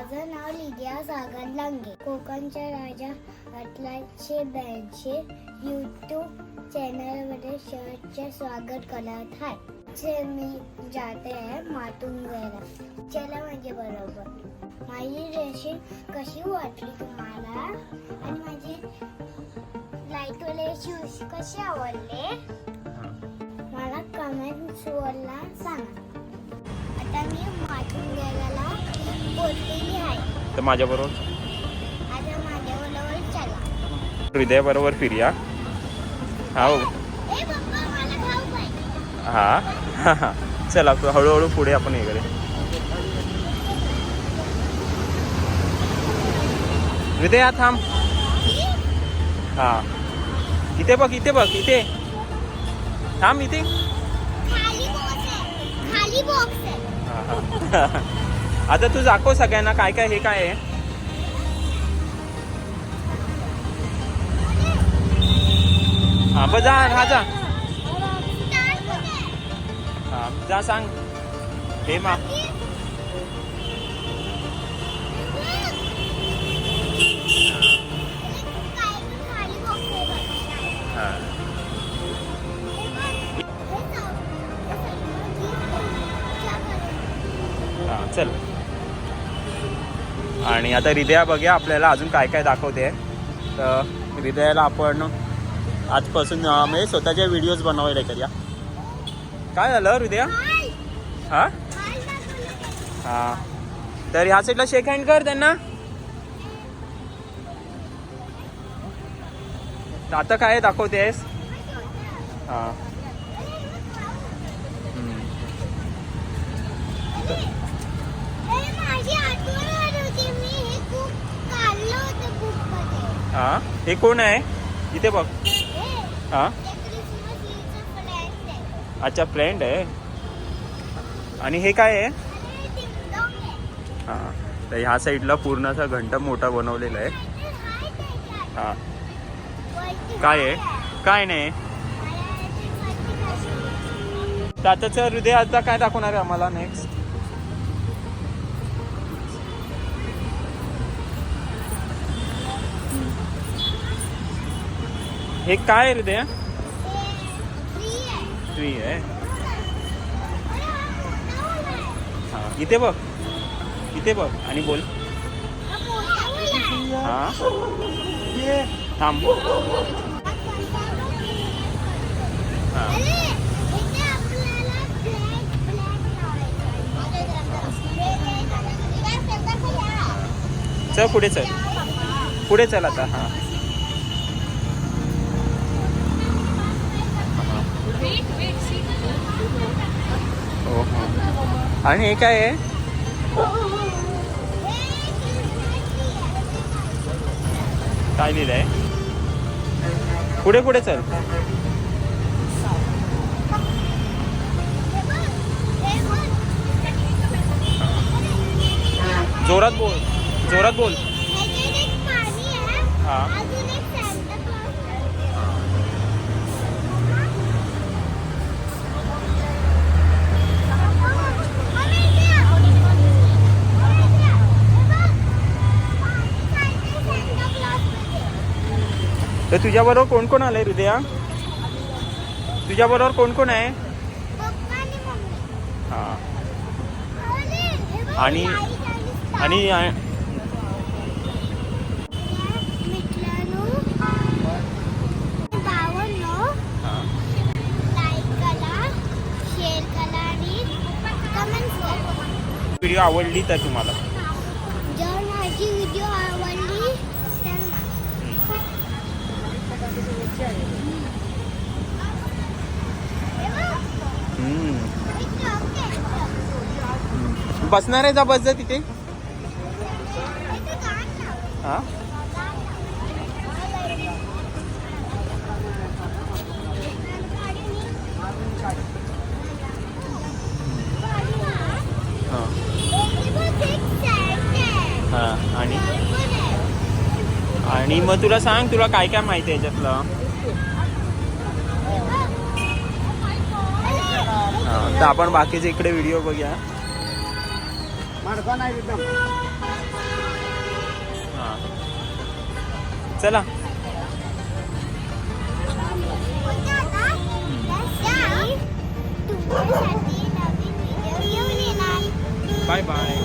माझं नाव लिडिया सागर लांगे. कोकणच्या राजा 1882 यूट्यूब चॅनलमध्ये शहरचे स्वागत करत आहे. मी जाते आहे माटुंग्याला. चला माझ्या बरोबर. माझी रेसिपी कशी वाटली तुम्हाला आणि माझी लाईकवाले शूज कसे आवडले मला कमेंट्सवरला सांगा. आता मी माटुंग्याला बोललेली आहे. तर माझ्याबरोबर आता माझ्याबरोबर चला. हृदय बरोबर फिरूया. हा ए पप्पा मला खाऊ पाहिजे. हा चला हळूहळू पुढे आपण इकडे. हृदय हा थांब. हा इथे बघ इथे बघ इथे थांब इथे. खाली बॉक्स आहे. खाली बॉक्स आहे. आता तू दाखव सगळ्यांना काय काय हे काय आहे. हा बघ जा हा जा. हा जा सांग हे मा. चल आणि आता हृदया बघूया आपल्याला अजून काय काय दाखवते. तर हृदयाला आपण आजपासून म्हणजे स्वतःचे व्हिडिओज बनवायला करूया. काय झालं हृदया. हा हा तर ह्या साईडला शेक हँड कर त्यांना. आता काय दाखवतेस. हा हा हे कोण आहे इथे बघ. हा अच्छा फ्रेंड आहे. आणि हे काय आहे. हा तर ह्या साईडला पूर्ण असा घंटा मोठा बनवलेला आहे. हा काय आहे काय नाही. तर आताच हृदय आता काय दाखवणार आहे आम्हाला नेक्स्ट. हे काय हृदय. ट्री आहे. हा इथे बघ इथे बघ आणि बोल. हा थांब. हा चल पुढे चल पुढे चल आता. हा हो हो आणि हे काय आहे. काय लिहिलंय पुढे पुढे चल. जोरात बोल जोरात बोल. हा तर तुझ्याबरोबर कोण कोण आलंय हृदया. तुझ्याबरोबर कोण कोण आहे. हा आणि आणि व्हिडिओ आवडली तर तुम्हाला जर माझी व्हिडिओ आवडली तर बसणार आहे जा बस जा तिथे. हा हा आणि मग तुला सांग तुला काय काय माहिती आहे याच्यातलं. तर आपण बाकीचे इकडे व्हिडिओ बघूया. चला तुमच्यासाठी नवीन व्हिडिओ घेऊन येणार. Bye bye.